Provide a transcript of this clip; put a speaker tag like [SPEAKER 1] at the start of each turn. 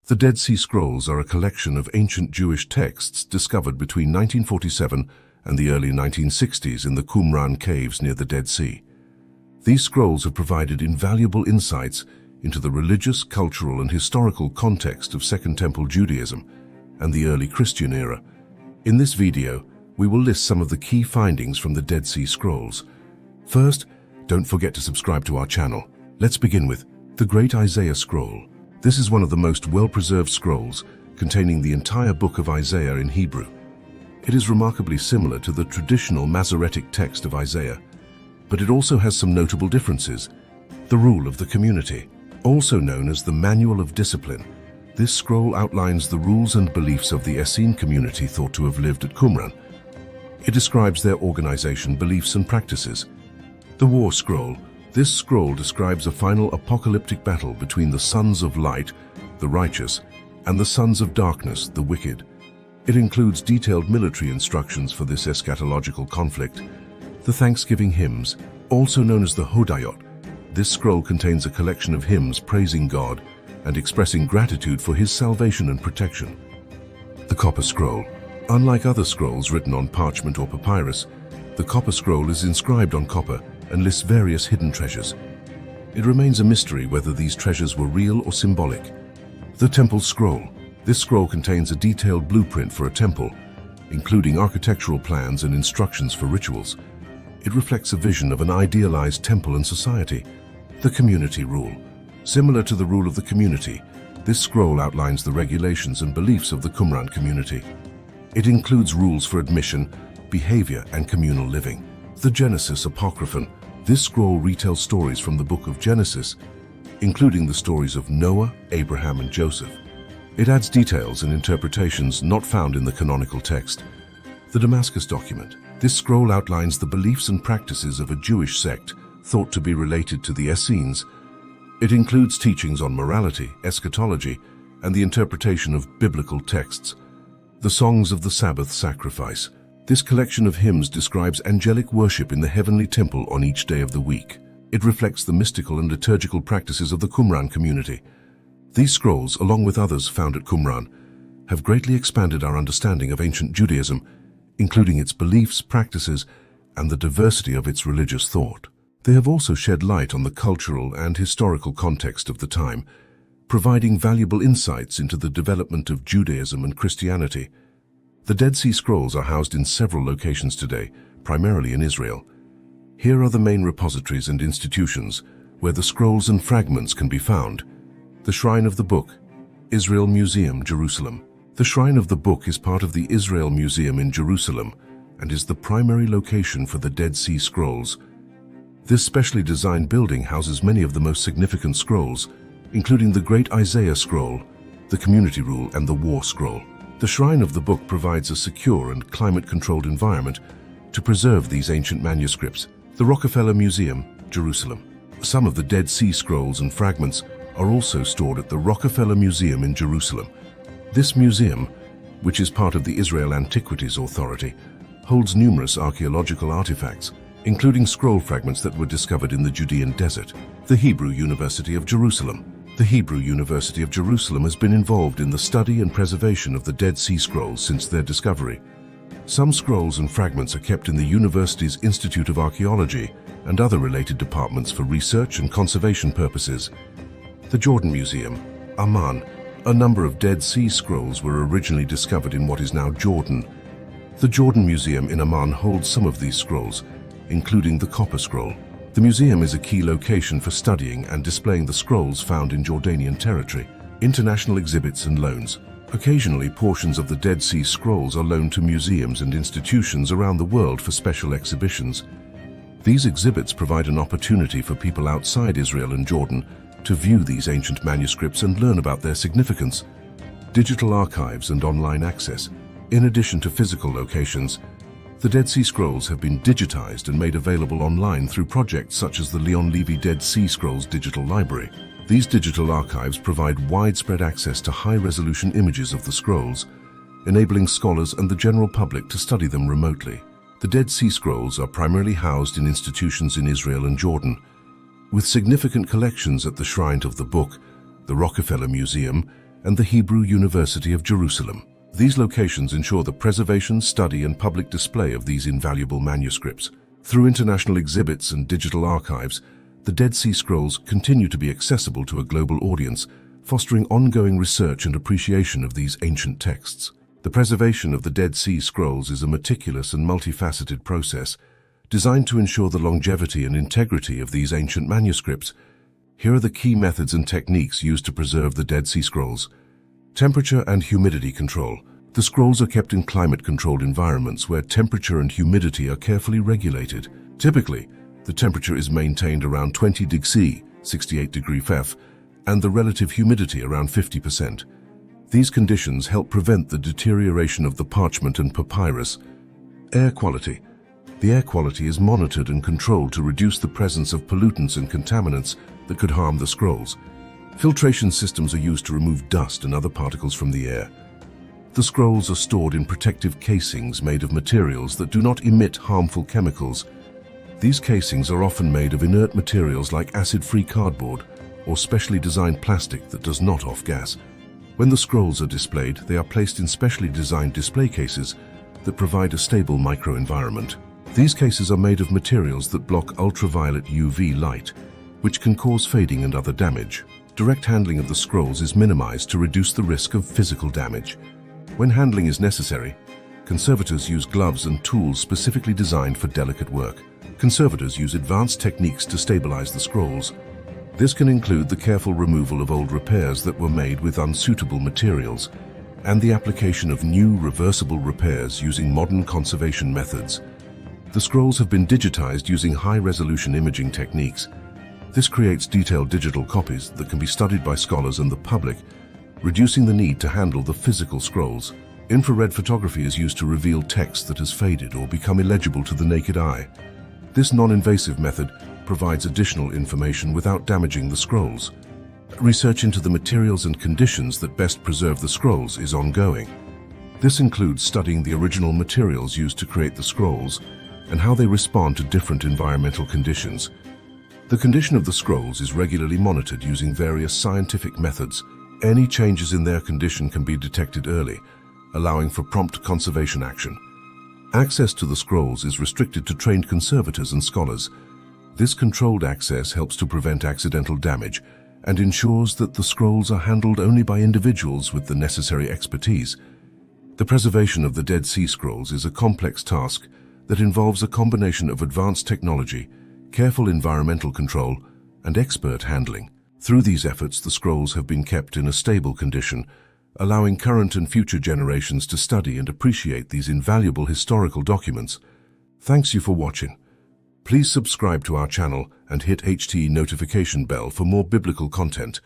[SPEAKER 1] The Dead Sea Scrolls are a collection of ancient Jewish texts discovered between 1947 and the early 1960s in the Qumran caves near the Dead Sea. These scrolls have provided invaluable insights into the religious, cultural, and historical context of Second Temple Judaism and the early Christian era. In this video, we will list some of the key findings from the Dead Sea Scrolls. First, don't forget to subscribe to our channel. Let's begin with the Great Isaiah Scroll. This is one of the most well-preserved scrolls, containing the entire book of Isaiah in Hebrew. It is remarkably similar to the traditional Masoretic text of Isaiah, but it also has some notable differences. The Rule of the Community, also known as the Manual of Discipline. This scroll outlines the rules and beliefs of the Essene community thought to have lived at Qumran. It describes their organization, beliefs, and practices. The War Scroll. This scroll describes a final apocalyptic battle between the sons of light, the righteous, and the sons of darkness, the wicked. It includes detailed military instructions for this eschatological conflict. The Thanksgiving Hymns, also known as the Hodayot. This scroll contains a collection of hymns praising God and expressing gratitude for His salvation and protection. The Copper Scroll. Unlike other scrolls written on parchment or papyrus, the Copper Scroll is inscribed on copper and lists various hidden treasures. It remains a mystery whether these treasures were real or symbolic. The Temple Scroll. This scroll contains a detailed blueprint for a temple, including architectural plans and instructions for rituals. It reflects a vision of an idealized temple and society. The Community Rule. Similar to the Rule of the Community, this scroll outlines the regulations and beliefs of the Qumran community. It includes rules for admission, behavior, and communal living. The Genesis Apocryphon. This scroll retells stories from the book of Genesis, including the stories of Noah, Abraham, and Joseph. It adds details and interpretations not found in the canonical text. The Damascus Document. This scroll outlines the beliefs and practices of a Jewish sect thought to be related to the Essenes. It includes teachings on morality, eschatology, and the interpretation of biblical texts. The Songs of the Sabbath Sacrifice. This collection of hymns describes angelic worship in the heavenly temple on each day of the week. It reflects the mystical and liturgical practices of the Qumran community. These scrolls, along with others found at Qumran, have greatly expanded our understanding of ancient Judaism, including its beliefs, practices, and the diversity of its religious thought. They have also shed light on the cultural and historical context of the time, providing valuable insights into the development of Judaism and Christianity. The Dead Sea Scrolls are housed in several locations today, primarily in Israel. Here are the main repositories and institutions where the scrolls and fragments can be found. The Shrine of the Book, Israel Museum, Jerusalem. The Shrine of the Book is part of the Israel Museum in Jerusalem and is the primary location for the Dead Sea Scrolls. This specially designed building houses many of the most significant scrolls, including the Great Isaiah Scroll, the Community Rule, and the War Scroll. The Shrine of the Book provides a secure and climate-controlled environment to preserve these ancient manuscripts. The Rockefeller Museum, Jerusalem. Some of the Dead Sea Scrolls and fragments are also stored at the Rockefeller Museum in Jerusalem. This museum, which is part of the Israel Antiquities Authority, holds numerous archaeological artifacts, including scroll fragments that were discovered in the Judean desert. The Hebrew University of Jerusalem. The Hebrew University of Jerusalem has been involved in the study and preservation of the Dead Sea Scrolls since their discovery. Some scrolls and fragments are kept in the university's Institute of Archaeology and other related departments for research and conservation purposes. The Jordan Museum, Amman. A number of Dead Sea Scrolls were originally discovered in what is now Jordan. The Jordan Museum in Amman holds some of these scrolls, including the Copper Scroll. The museum is a key location for studying and displaying the scrolls found in Jordanian territory. International exhibits and loans. Occasionally, portions of the Dead Sea Scrolls are loaned to museums and institutions around the world for special exhibitions. These exhibits provide an opportunity for people outside Israel and Jordan to view these ancient manuscripts and learn about their significance. Digital archives and online access. In addition to physical locations, the Dead Sea Scrolls have been digitized and made available online through projects such as the Leon Levy Dead Sea Scrolls Digital Library. These digital archives provide widespread access to high-resolution images of the scrolls, enabling scholars and the general public to study them remotely. The Dead Sea Scrolls are primarily housed in institutions in Israel and Jordan, with significant collections at the Shrine of the Book, the Rockefeller Museum, and the Hebrew University of Jerusalem. These locations ensure the preservation, study, and public display of these invaluable manuscripts. Through international exhibits and digital archives, the Dead Sea Scrolls continue to be accessible to a global audience, fostering ongoing research and appreciation of these ancient texts. The preservation of the Dead Sea Scrolls is a meticulous and multifaceted process designed to ensure the longevity and integrity of these ancient manuscripts. Here are the key methods and techniques used to preserve the Dead Sea Scrolls. Temperature and humidity control. The scrolls are kept in climate-controlled environments where temperature and humidity are carefully regulated. Typically, the temperature is maintained around 20 degrees C, 68 degrees F, and the relative humidity around 50%. These conditions help prevent the deterioration of the parchment and papyrus. Air quality. The air quality is monitored and controlled to reduce the presence of pollutants and contaminants that could harm the scrolls. Filtration systems are used to remove dust and other particles from the air. The scrolls are stored in protective casings made of materials that do not emit harmful chemicals. These casings are often made of inert materials like acid-free cardboard or specially designed plastic that does not off-gas. When the scrolls are displayed, they are placed in specially designed display cases that provide a stable microenvironment. These cases are made of materials that block ultraviolet UV light, which can cause fading and other damage. Direct handling of the scrolls is minimized to reduce the risk of physical damage. When handling is necessary, conservators use gloves and tools specifically designed for delicate work. Conservators use advanced techniques to stabilize the scrolls. This can include the careful removal of old repairs that were made with unsuitable materials and the application of new reversible repairs using modern conservation methods. The scrolls have been digitized using high-resolution imaging techniques. This creates detailed digital copies that can be studied by scholars and the public, reducing the need to handle the physical scrolls. Infrared photography is used to reveal text that has faded or become illegible to the naked eye. This non-invasive method provides additional information without damaging the scrolls. Research into the materials and conditions that best preserve the scrolls is ongoing. This includes studying the original materials used to create the scrolls and how they respond to different environmental conditions. The condition of the scrolls is regularly monitored using various scientific methods. Any changes in their condition can be detected early, allowing for prompt conservation action. Access to the scrolls is restricted to trained conservators and scholars. This controlled access helps to prevent accidental damage and ensures that the scrolls are handled only by individuals with the necessary expertise. The preservation of the Dead Sea Scrolls is a complex task that involves a combination of advanced technology, careful environmental control, and expert handling. Through these efforts, the scrolls have been kept in a stable condition, allowing current and future generations to study and appreciate these invaluable historical documents. Thanks you for watching. Please subscribe to our channel and hit HT notification bell for more biblical content.